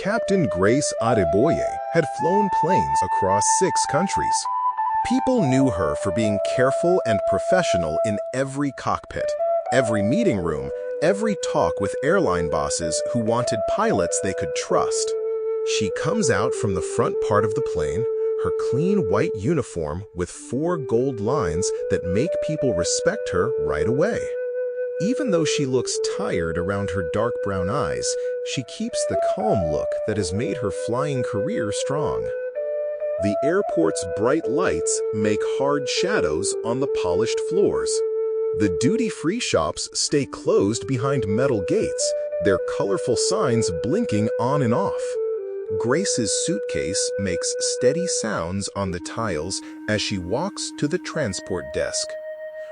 Captain Grace Adeboye had flown planes across 6 countries. People knew her for being careful and professional in every cockpit, every meeting room, every talk with airline bosses who wanted pilots they could trust. She comes out from the front part of the plane, her clean white uniform with 4 gold lines that make people respect her right away. Even though she looks tired around her dark brown eyes, she keeps the calm look that has made her flying career strong. The airport's bright lights make hard shadows on the polished floors. The duty-free shops stay closed behind metal gates, their colorful signs blinking on and off. Grace's suitcase makes steady sounds on the tiles as she walks to the transport desk.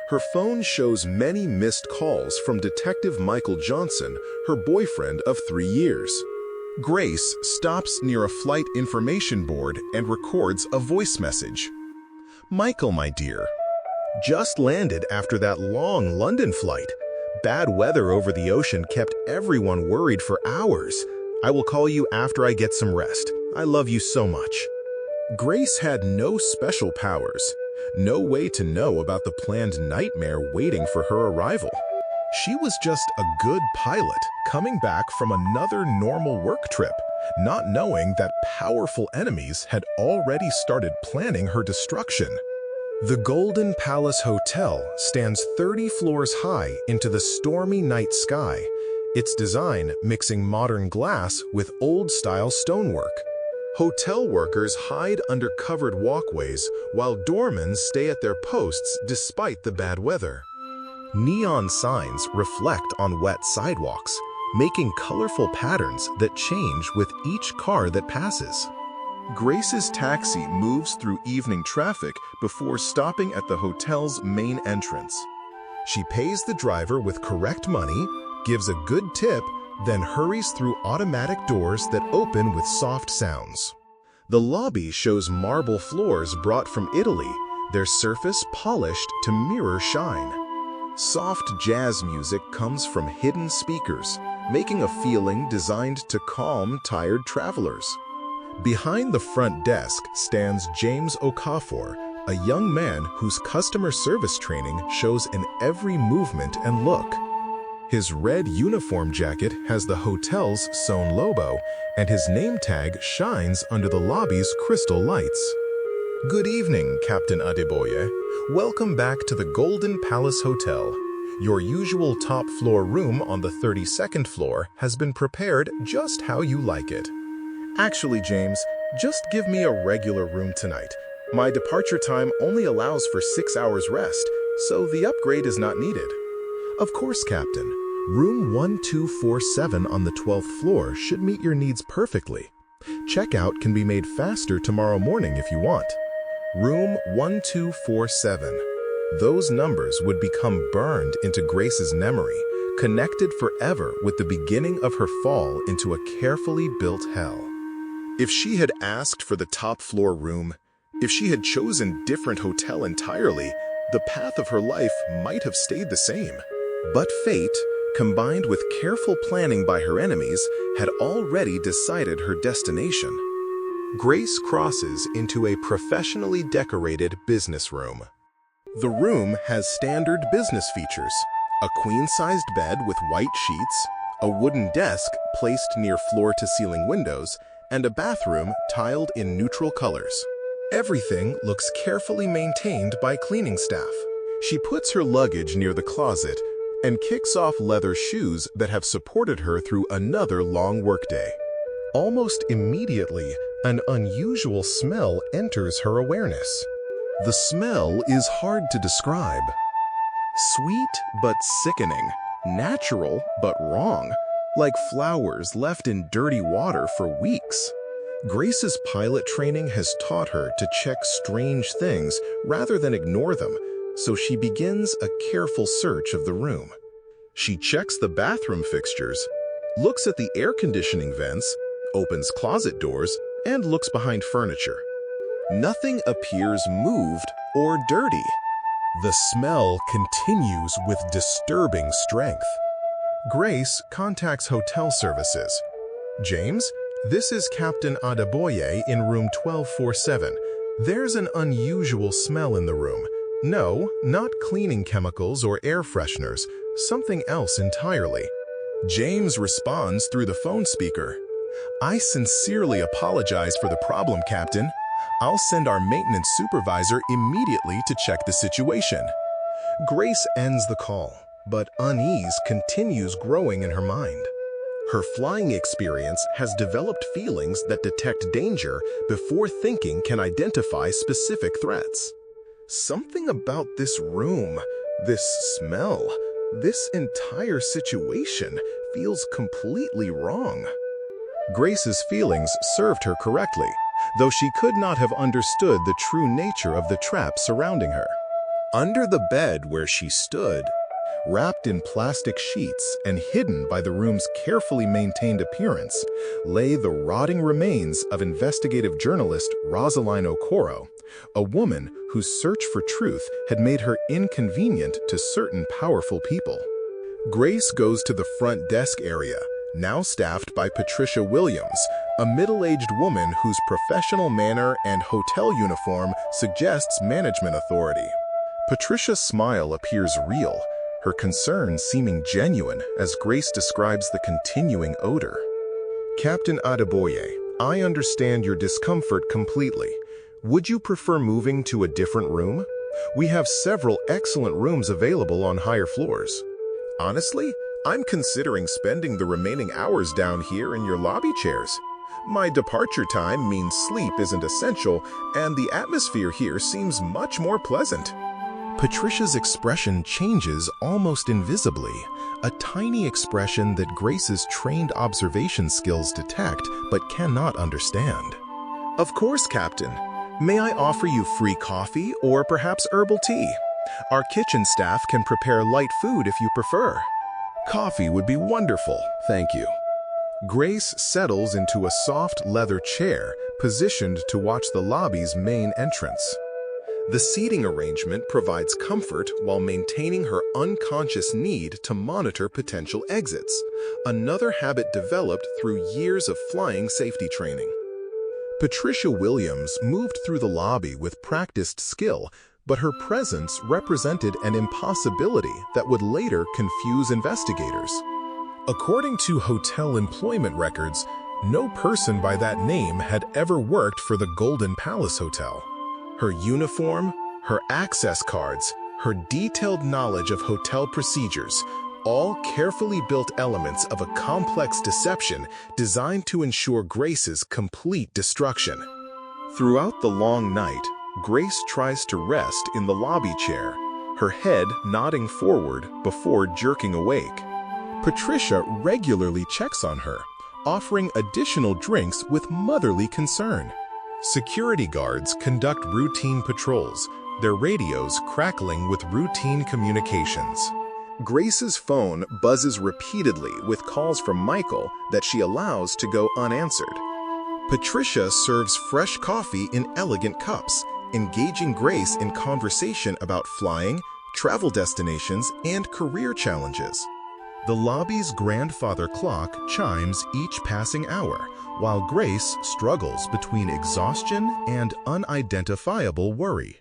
Her phone shows many missed calls from Detective Michael Johnson, her boyfriend of 3 years. Grace stops near a flight information board and records a voice message. "Michael, my dear. Just landed after that long London flight. Bad weather over the ocean kept everyone worried for hours. I will call you after I get some rest. I love you so much." Grace had no special powers, no way to know about the planned nightmare waiting for her arrival. She was just a good pilot coming back from another normal work trip, not knowing that powerful enemies had already started planning her destruction. The Golden Palace Hotel stands 30 floors high into the stormy night sky, its design mixing modern glass with old-style stonework. Hotel workers hide under covered walkways while doormen stay at their posts despite the bad weather. Neon signs reflect on wet sidewalks, making colorful patterns that change with each car that passes. Grace's taxi moves through evening traffic before stopping at the hotel's main entrance. She pays the driver with correct money, gives a good tip, then hurries through automatic doors that open with soft sounds. The lobby shows marble floors brought from Italy, their surface polished to mirror shine. Soft jazz music comes from hidden speakers, making a feeling designed to calm tired travelers. Behind the front desk stands James Okafor, a young man whose customer service training shows in every movement and look. His red uniform jacket has the hotel's sewn logo, and his name tag shines under the lobby's crystal lights. "Good evening, Captain Adeboye. Welcome back to the Golden Palace Hotel. Your usual top-floor room on the 32nd floor has been prepared just how you like it." "Actually, James, just give me a regular room tonight. My departure time only allows for 6 hours rest, so the upgrade is not needed." "Of course, Captain. Room 1247 on the 12th floor should meet your needs perfectly. Checkout can be made faster tomorrow morning if you want." Room 1247. Those numbers would become burned into Grace's memory, connected forever with the beginning of her fall into a carefully built hell. If she had asked for the top-floor room, if she had chosen different hotel entirely, the path of her life might have stayed the same. But fate, combined with careful planning by her enemies, had already decided her destination. Grace crosses into a professionally decorated business room. The room has standard business features: a queen-sized bed with white sheets, a wooden desk placed near floor-to-ceiling windows, and a bathroom tiled in neutral colors. Everything looks carefully maintained by cleaning staff. She puts her luggage near the closet and kicks off leather shoes that have supported her through another long workday. Almost immediately, an unusual smell enters her awareness. The smell is hard to describe. Sweet but sickening, natural but wrong, like flowers left in dirty water for weeks. Grace's pilot training has taught her to check strange things rather than ignore them, so she begins a careful search of the room. She checks the bathroom fixtures, looks at the air conditioning vents, opens closet doors, and looks behind furniture. Nothing appears moved or dirty. The smell continues with disturbing strength. Grace contacts hotel services. "James, This is Captain Adeboye in room 1247. There's an unusual smell in the room. No, not cleaning chemicals or air fresheners, something else entirely. James responds through the phone speaker. I sincerely apologize for the problem, Captain. I'll send our maintenance supervisor immediately to check the situation. Grace ends the call, but unease continues growing in her mind. Her flying experience has developed feelings that detect danger before thinking can identify specific threats. Something about this room, this smell, this entire situation feels completely wrong. Grace's feelings served her correctly, though she could not have understood the true nature of the trap surrounding her. Under the bed where she stood, wrapped in plastic sheets and hidden by the room's carefully maintained appearance, lay the rotting remains of investigative journalist Rosaline Okoro, a woman whose search for truth had made her inconvenient to certain powerful people. Grace goes to the front desk area, now staffed by Patricia Williams, a middle-aged woman whose professional manner and hotel uniform suggests management authority. Patricia's smile appears real, her concern seeming genuine as Grace describes the continuing odor. Captain Adeboye, I understand your discomfort completely. Would you prefer moving to a different room? We have several excellent rooms available on higher floors. Honestly, I'm considering spending the remaining hours down here in your lobby chairs. My departure time means sleep isn't essential, and the atmosphere here seems much more pleasant. Patricia's expression changes almost invisibly, a tiny expression that Grace's trained observation skills detect but cannot understand. Of course, Captain. May I offer you free coffee or perhaps herbal tea? Our kitchen staff can prepare light food if you prefer. Coffee would be wonderful, thank you. Grace settles into a soft leather chair positioned to watch the lobby's main entrance. The seating arrangement provides comfort while maintaining her unconscious need to monitor potential exits, another habit developed through years of flying safety training. Patricia Williams moved through the lobby with practiced skill, but her presence represented an impossibility that would later confuse investigators. According to hotel employment records, no person by that name had ever worked for the Golden Palace Hotel. Her uniform, her access cards, her detailed knowledge of hotel procedures, all carefully built elements of a complex deception designed to ensure Grace's complete destruction. Throughout the long night, Grace tries to rest in the lobby chair, her head nodding forward before jerking awake. Patricia regularly checks on her, offering additional drinks with motherly concern. Security guards conduct routine patrols, their radios crackling with routine communications. Grace's phone buzzes repeatedly with calls from Michael that she allows to go unanswered. Patricia serves fresh coffee in elegant cups, engaging Grace in conversation about flying, travel destinations, and career challenges. The lobby's grandfather clock chimes each passing hour, while Grace struggles between exhaustion and unidentifiable worry.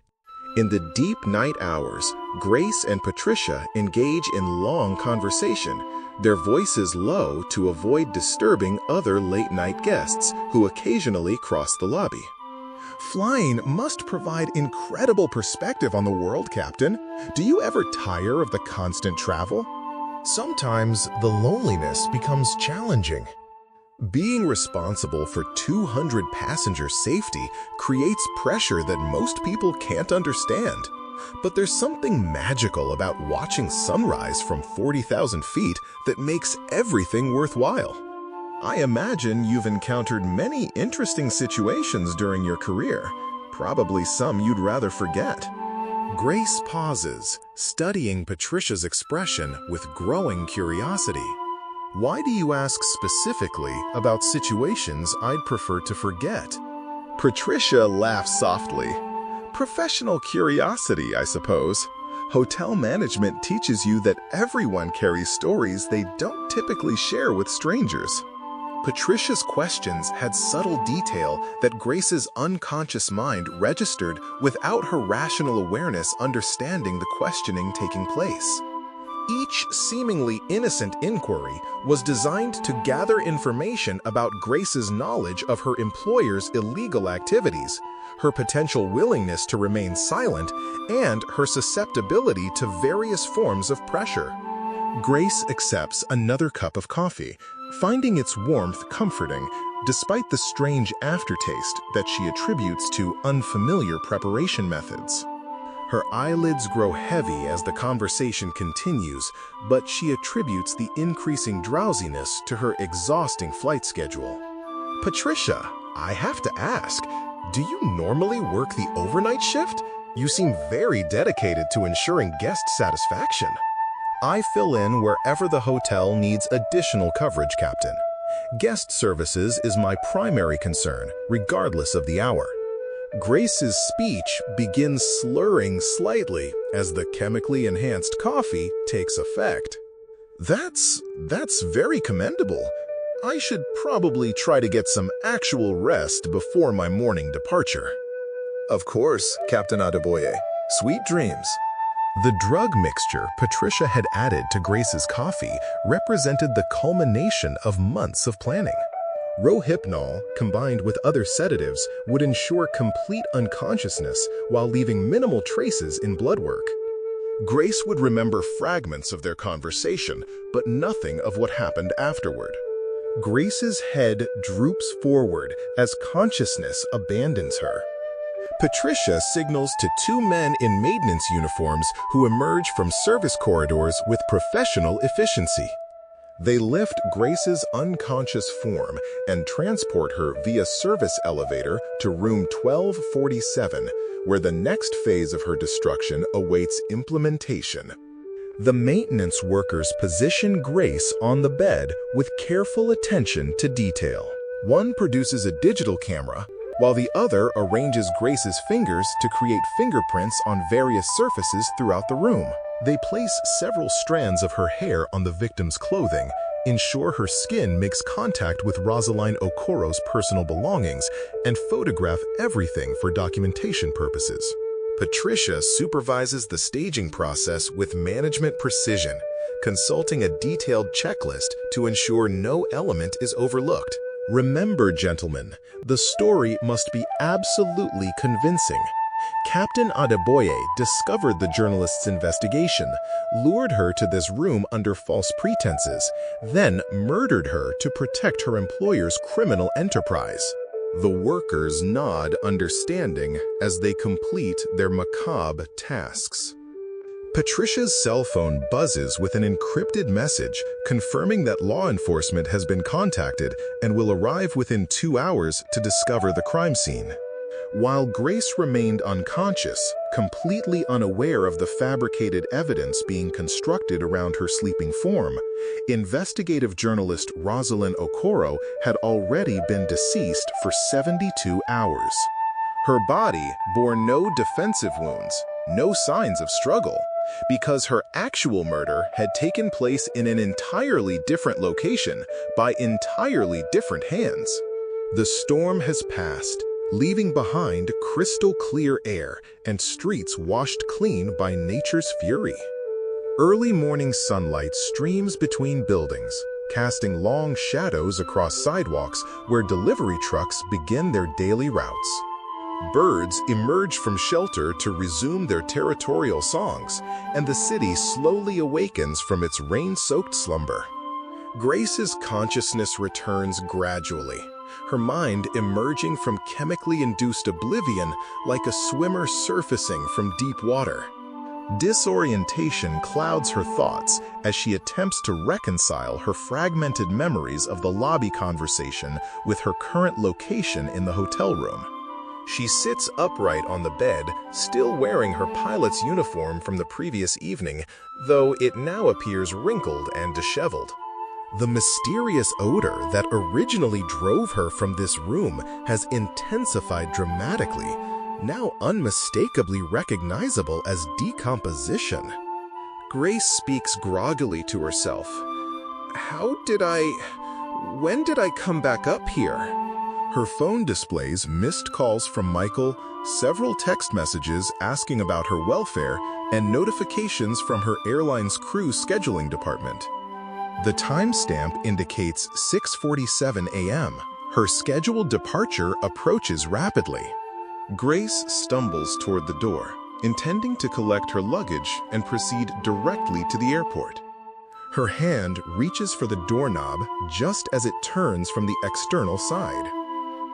In the deep night hours, Grace and Patricia engage in long conversation, their voices low to avoid disturbing other late-night guests who occasionally cross the lobby. Flying must provide incredible perspective on the world, Captain. Do you ever tire of the constant travel? Sometimes the loneliness becomes challenging. Being responsible for 200 passengers' safety creates pressure that most people can't understand. But there's something magical about watching sunrise from 40,000 feet that makes everything worthwhile. I imagine you've encountered many interesting situations during your career, probably some you'd rather forget. Grace pauses, studying Patricia's expression with growing curiosity. Why do you ask specifically about situations I'd prefer to forget? Patricia laughs softly. Professional curiosity, I suppose. Hotel management teaches you that everyone carries stories they don't typically share with strangers. Patricia's questions had subtle detail that Grace's unconscious mind registered without her rational awareness understanding the questioning taking place. Each seemingly innocent inquiry was designed to gather information about Grace's knowledge of her employer's illegal activities, her potential willingness to remain silent, and her susceptibility to various forms of pressure. Grace accepts another cup of coffee, finding its warmth comforting, despite the strange aftertaste that she attributes to unfamiliar preparation methods. Her eyelids grow heavy as the conversation continues, but she attributes the increasing drowsiness to her exhausting flight schedule. Patricia, I have to ask, do you normally work the overnight shift? You seem very dedicated to ensuring guest satisfaction. I fill in wherever the hotel needs additional coverage, Captain. Guest services is my primary concern, regardless of the hour. Grace's speech begins slurring slightly as the chemically enhanced coffee takes effect. That's very commendable. I should probably try to get some actual rest before my morning departure. Of course, Captain Adeboye. Sweet dreams. The drug mixture Patricia had added to Grace's coffee represented the culmination of months of planning. Rohypnol, combined with other sedatives, would ensure complete unconsciousness while leaving minimal traces in blood work. Grace would remember fragments of their conversation, but nothing of what happened afterward. Grace's head droops forward as consciousness abandons her. Patricia signals to two men in maintenance uniforms who emerge from service corridors with professional efficiency. They lift Grace's unconscious form and transport her via service elevator to room 1247, where the next phase of her destruction awaits implementation. The maintenance workers position Grace on the bed with careful attention to detail. One produces a digital camera, while the other arranges Grace's fingers to create fingerprints on various surfaces throughout the room. They place several strands of her hair on the victim's clothing, ensure her skin makes contact with Rosaline Okoro's personal belongings, and photograph everything for documentation purposes. Patricia supervises the staging process with management precision, consulting a detailed checklist to ensure no element is overlooked. Remember, gentlemen, the story must be absolutely convincing. Captain Adeboye discovered the journalist's investigation, lured her to this room under false pretenses, then murdered her to protect her employer's criminal enterprise. The workers nod understanding as they complete their macabre tasks. Patricia's cell phone buzzes with an encrypted message confirming that law enforcement has been contacted and will arrive within 2 hours to discover the crime scene. While Grace remained unconscious, completely unaware of the fabricated evidence being constructed around her sleeping form, investigative journalist Rosaline Okoro had already been deceased for 72 hours. Her body bore no defensive wounds, no signs of struggle, because her actual murder had taken place in an entirely different location by entirely different hands. The storm has passed, leaving behind crystal clear air and streets washed clean by nature's fury. Early morning sunlight streams between buildings, casting long shadows across sidewalks where delivery trucks begin their daily routes. Birds emerge from shelter to resume their territorial songs, and the city slowly awakens from its rain-soaked slumber. Grace's consciousness returns gradually, her mind emerging from chemically induced oblivion like a swimmer surfacing from deep water. Disorientation clouds her thoughts as she attempts to reconcile her fragmented memories of the lobby conversation with her current location in the hotel room. She sits upright on the bed, still wearing her pilot's uniform from the previous evening, though it now appears wrinkled and disheveled. The mysterious odor that originally drove her from this room has intensified dramatically, now unmistakably recognizable as decomposition. Grace speaks groggily to herself. When did I come back up here? Her phone displays missed calls from Michael, several text messages asking about her welfare, and notifications from her airline's crew scheduling department. The timestamp indicates 6:47 a.m. Her scheduled departure approaches rapidly. Grace stumbles toward the door, intending to collect her luggage and proceed directly to the airport. Her hand reaches for the doorknob just as it turns from the external side.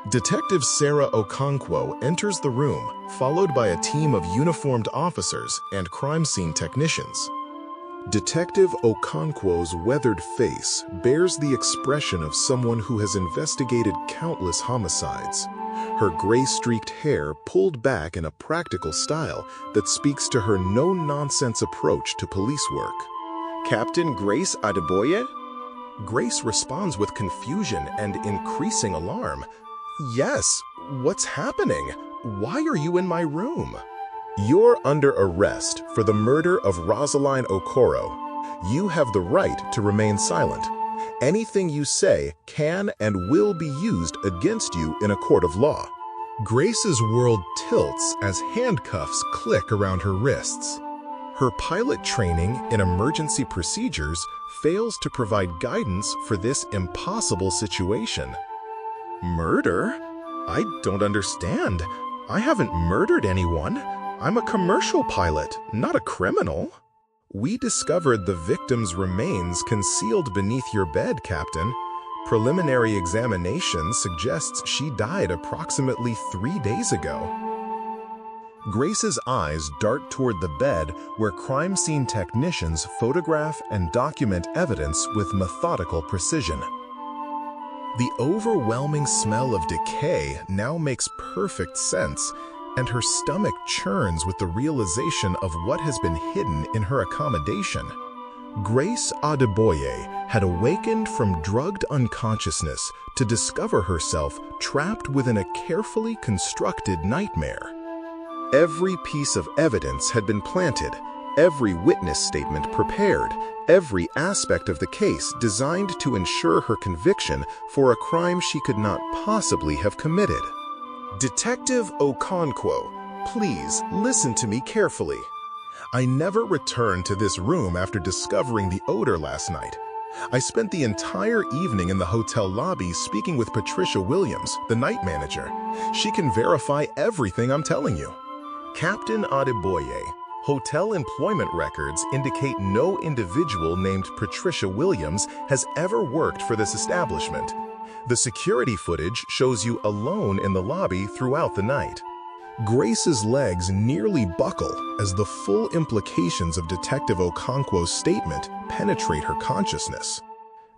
Detective Sarah Okonkwo enters the room, followed by a team of uniformed officers and crime scene technicians. Detective Okonkwo's weathered face bears the expression of someone who has investigated countless homicides. Her gray-streaked hair pulled back in a practical style that speaks to her no-nonsense approach to police work. Captain Grace Adeboye? Grace responds with confusion and increasing alarm. Yes, what's happening? Why are you in my room? You're under arrest for the murder of Rosaline Okoro. You have the right to remain silent. Anything you say can and will be used against you in a court of law. Grace's world tilts as handcuffs click around her wrists. Her pilot training in emergency procedures fails to provide guidance for this impossible situation. Murder? I don't understand. I haven't murdered anyone. I'm a commercial pilot, not a criminal. We discovered the victim's remains concealed beneath your bed, Captain. Preliminary examination suggests she died approximately 3 days ago. Grace's eyes dart toward the bed where crime scene technicians photograph and document evidence with methodical precision. The overwhelming smell of decay now makes perfect sense, and her stomach churns with the realization of what has been hidden in her accommodation. Grace Adeboye had awakened from drugged unconsciousness to discover herself trapped within a carefully constructed nightmare. Every piece of evidence had been planted, every witness statement prepared, every aspect of the case designed to ensure her conviction for a crime she could not possibly have committed. Detective Okonkwo, please listen to me carefully. I never returned to this room after discovering the odor last night. I spent the entire evening in the hotel lobby speaking with Patricia Williams, the night manager. She can verify everything I'm telling you. Captain Adeboye, hotel employment records indicate no individual named Patricia Williams has ever worked for this establishment. The security footage shows you alone in the lobby throughout the night. Grace's legs nearly buckle as the full implications of Detective Okonkwo's statement penetrate her consciousness.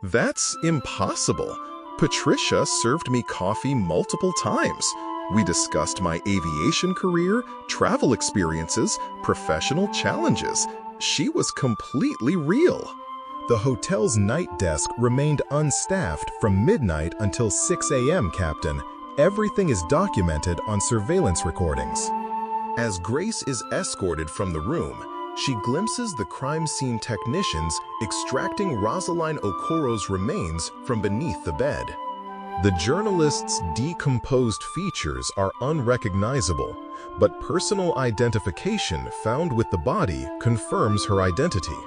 That's impossible. Patricia served me coffee multiple times. We discussed my aviation career, travel experiences, professional challenges. She was completely real. The hotel's night desk remained unstaffed from midnight until 6 a.m., Captain. Everything is documented on surveillance recordings. As Grace is escorted from the room, she glimpses the crime scene technicians extracting Rosaline Okoro's remains from beneath the bed. The journalist's decomposed features are unrecognizable, but personal identification found with the body confirms her identity.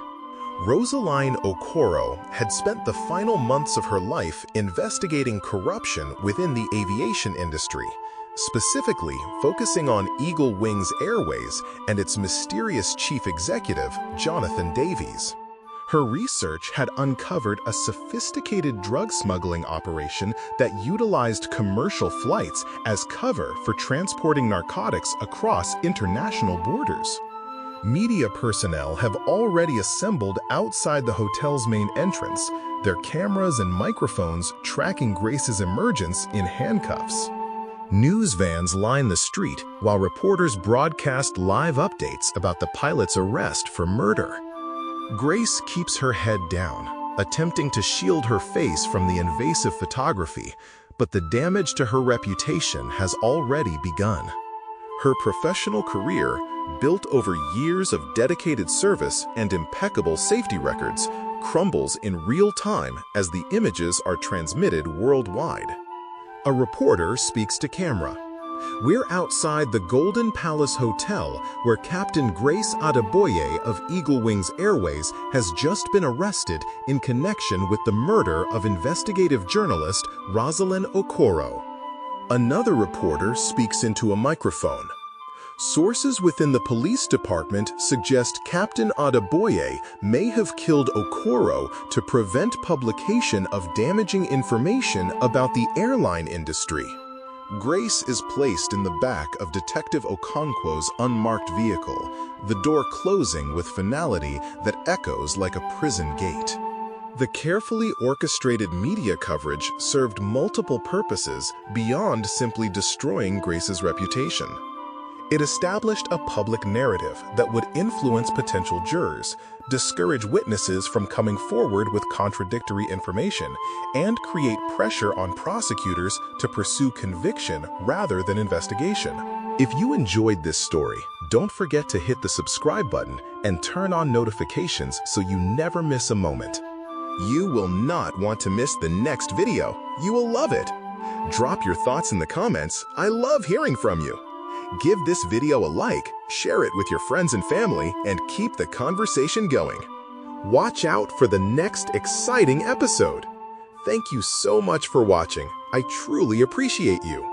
Rosaline Okoro had spent the final months of her life investigating corruption within the aviation industry, specifically focusing on Eagle Wings Airways and its mysterious chief executive, Jonathan Davies. Her research had uncovered a sophisticated drug smuggling operation that utilized commercial flights as cover for transporting narcotics across international borders. Media personnel have already assembled outside the hotel's main entrance, their cameras and microphones tracking Grace's emergence in handcuffs. News vans line the street while reporters broadcast live updates about the pilot's arrest for murder. Grace keeps her head down, attempting to shield her face from the invasive photography, but the damage to her reputation has already begun. Her professional career, built over years of dedicated service and impeccable safety records, crumbles in real time as the images are transmitted worldwide. A reporter speaks to camera. We're outside the Golden Palace Hotel where Captain Grace Adeboye of Eagle Wings Airways has just been arrested in connection with the murder of investigative journalist Rosalind Okoro. Another reporter speaks into a microphone. Sources within the police department suggest Captain Adeboye may have killed Okoro to prevent publication of damaging information about the airline industry. Grace is placed in the back of Detective Okonkwo's unmarked vehicle, the door closing with finality that echoes like a prison gate. The carefully orchestrated media coverage served multiple purposes beyond simply destroying Grace's reputation. It established a public narrative that would influence potential jurors, discourage witnesses from coming forward with contradictory information, and create pressure on prosecutors to pursue conviction rather than investigation. If you enjoyed this story, don't forget to hit the subscribe button and turn on notifications so you never miss a moment. You will not want to miss the next video. You will love it. Drop your thoughts in the comments. I love hearing from you. Give this video a like, share it with your friends and family, and keep the conversation going. Watch out for the next exciting episode. Thank you so much for watching. I truly appreciate you.